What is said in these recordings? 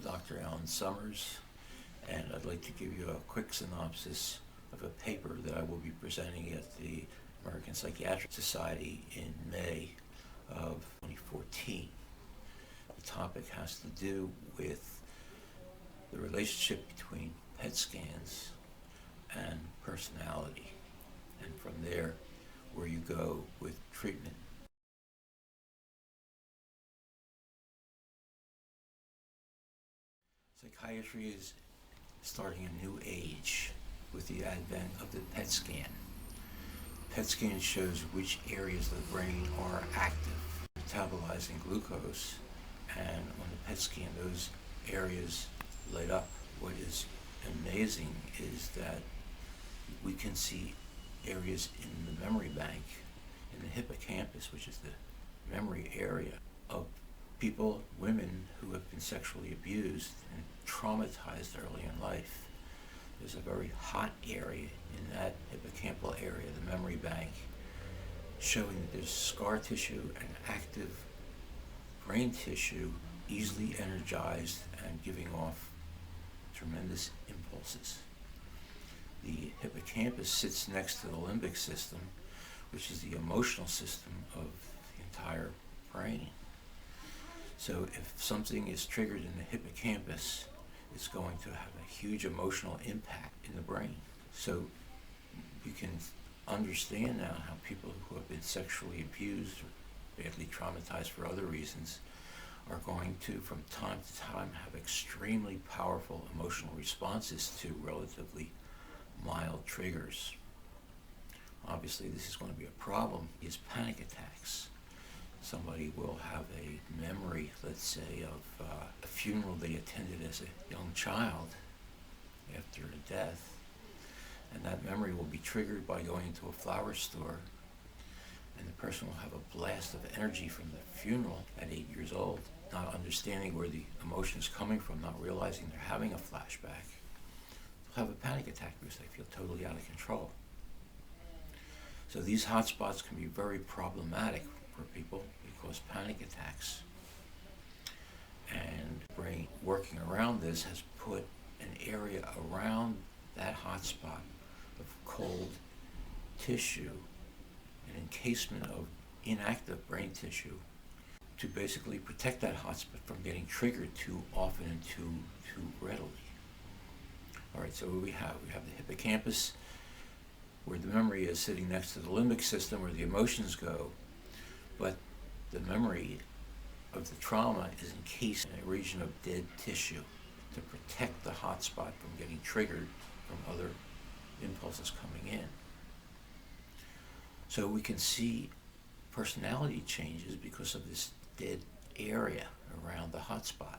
Dr. Alan Summers, and I'd like to give you a quick synopsis of a paper that I will be presenting at the American Psychiatric Society in May of 2014. The topic has to do with the relationship between PET scans and personality, and from there, where you go with treatment. Psychiatry is starting a new age with the advent of the PET scan. PET scan shows which areas of the brain are active, metabolizing glucose, and on the PET scan those areas light up. What is amazing is that we can see areas in the memory bank, in the hippocampus, which is the memory area of people, women who have been sexually abused and traumatized early in life. There's a very hot area in that hippocampal area, the memory bank, showing that there's scar tissue and active brain tissue easily energized and giving off tremendous impulses. The hippocampus sits next to the limbic system, which is the emotional system of the entire brain. So if something is triggered in the hippocampus, it's going to have a huge emotional impact in the brain. So we can understand now how people who have been sexually abused or badly traumatized for other reasons are going to, from time to time, have extremely powerful emotional responses to relatively mild triggers. Obviously, this is going to be a problem, is panic attacks. Somebody will have a memory, let's say, of a funeral they attended as a young child after a death, and that memory will be triggered by going into a flower store, and the person will have a blast of energy from the funeral at 8 years old, not understanding where the emotion is coming from, not realizing they're having a flashback. They'll have a panic attack because they feel totally out of control. So these hotspots can be very problematic for people because panic attacks. And the brain working around this has put an area around that hotspot of cold tissue, an encasement of inactive brain tissue, to basically protect that hotspot from getting triggered too often and too readily. All right, so we have the hippocampus, where the memory is, sitting next to the limbic system where the emotions go, but the memory of the trauma is encased in a region of dead tissue to protect the hotspot from getting triggered from other impulses coming in. So we can see personality changes because of this dead area around the hotspot.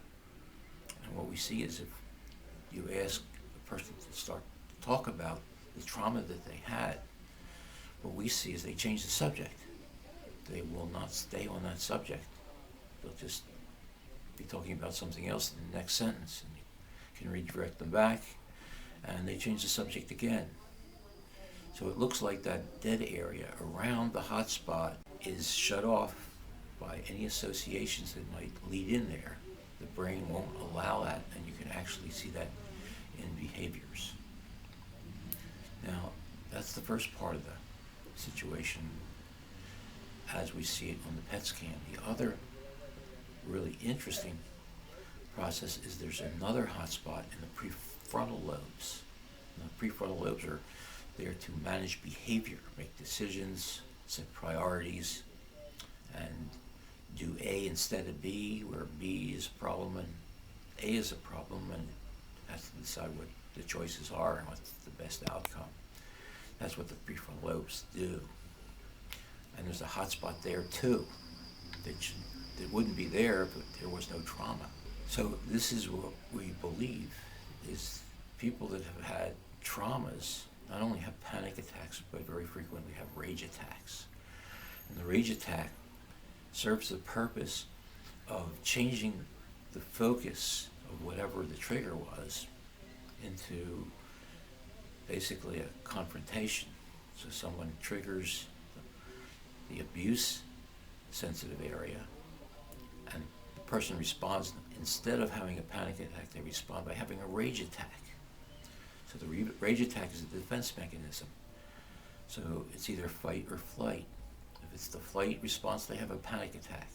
And what we see is if you ask a person to start to talk about the trauma that they had, what we see is they change the subject. They will not stay on that subject. They'll just be talking about something else in the next sentence, and you can redirect them back, and they change the subject again. So it looks like that dead area around the hotspot is shut off by any associations that might lead in there. The brain won't allow that, and you can actually see that in behaviors. Now, that's the first part of the situation as we see it on the PET scan. The other really interesting process is there's another hotspot in the prefrontal lobes. And the prefrontal lobes are there to manage behavior, make decisions, set priorities, and do A instead of B, where B is a problem and A is a problem, and has to decide what the choices are and what's the best outcome. That's what the prefrontal lobes do. And there's a hotspot there too that wouldn't be there if there was no trauma. So this is what we believe is people that have had traumas not only have panic attacks, but very frequently have rage attacks. And the rage attack serves the purpose of changing the focus of whatever the trigger was into basically a confrontation. So someone triggers the abuse sensitive area, and the person responds, instead of having a panic attack, they respond by having a rage attack. So the rage attack is a defense mechanism. So it's either fight or flight. If it's the flight response, they have a panic attack.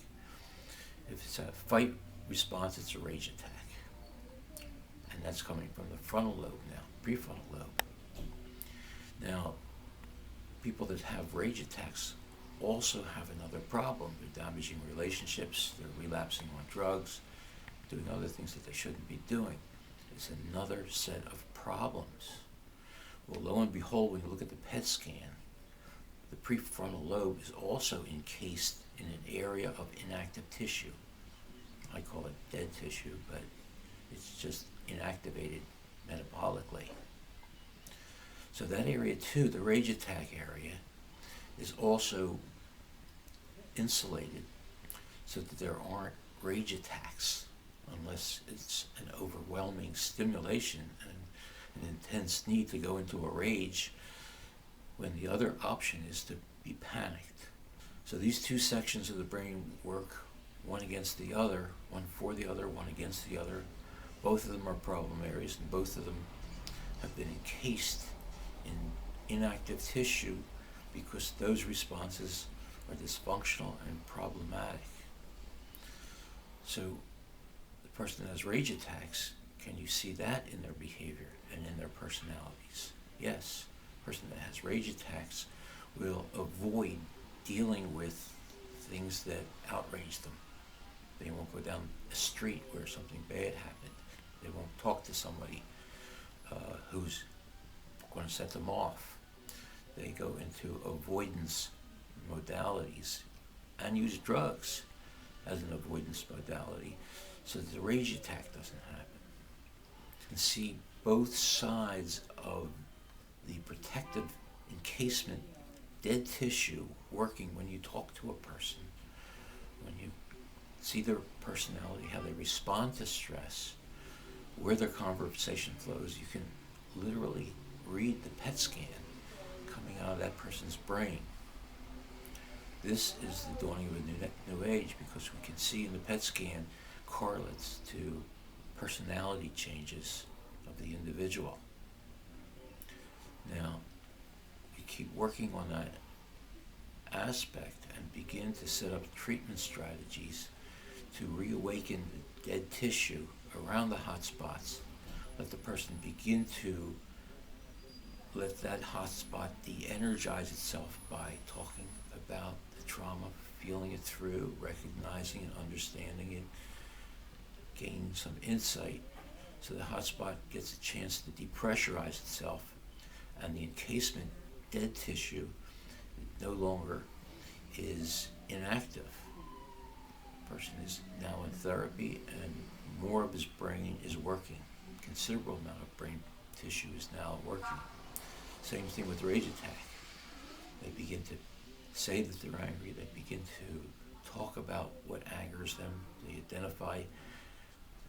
If it's a fight response, it's a rage attack. And that's coming from the frontal lobe now, prefrontal lobe. Now, people that have rage attacks also have another problem. They're damaging relationships, they're relapsing on drugs, doing other things that they shouldn't be doing. It's another set of problems. Well, lo and behold, when you look at the PET scan, the prefrontal lobe is also encased in an area of inactive tissue. I call it dead tissue, but it's just inactivated metabolically. So that area too, the rage attack area, is also insulated so that there aren't rage attacks unless it's an overwhelming stimulation and an intense need to go into a rage, when the other option is to be panicked. So these two sections of the brain work one against the other, one for the other, one against the other. Both of them are problem areas, and both of them have been encased in inactive tissue because those responses are dysfunctional and problematic. So the person that has rage attacks, can you see that in their behavior and in their personalities? Yes. The person that has rage attacks will avoid dealing with things that outrage them. They won't go down a street where something bad happened. They won't talk to somebody who's going to set them off. They go into avoidance modalities and use drugs as an avoidance modality so that the rage attack doesn't happen. You can see both sides of the protective encasement, dead tissue, working when you talk to a person, when you see their personality, how they respond to stress, where their conversation flows. You can literally read the PET scan coming out of that person's brain. This is the dawning of a new age, because we can see in the PET scan correlates to personality changes of the individual. Now, we keep working on that aspect and begin to set up treatment strategies to reawaken the dead tissue around the hot spots. Let the person begin to let that hot spot de-energize itself by talking about the trauma, feeling it through, recognizing and understanding it, gaining some insight, so the hot spot gets a chance to depressurize itself, and the encasement, dead tissue, no longer is inactive. The person is now in therapy, and more of his brain is working. A considerable amount of brain tissue is now working. Same thing with rage attack. They begin to say that they're angry. They begin to talk about what angers them. They identify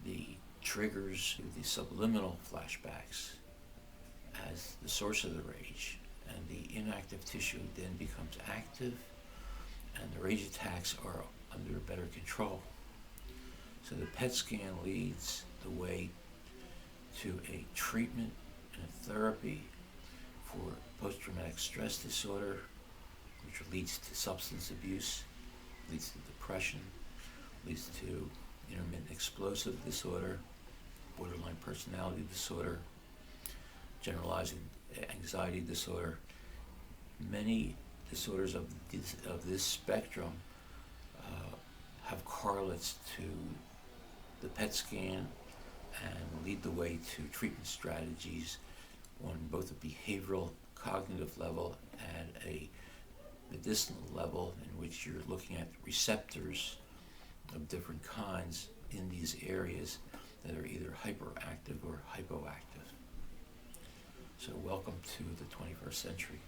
the triggers, the subliminal flashbacks, as the source of the rage. And the inactive tissue then becomes active, and the rage attacks are under better control. So the PET scan leads the way to a treatment and a therapy for post-traumatic stress disorder, which leads to substance abuse, leads to depression, leads to intermittent explosive disorder, borderline personality disorder, generalized anxiety disorder. Many disorders of this spectrum have correlates to the PET scan and lead the way to treatment strategies on both a behavioral, cognitive level and a medicinal level, in which you're looking at receptors of different kinds in these areas that are either hyperactive or hypoactive. So welcome to the 21st century.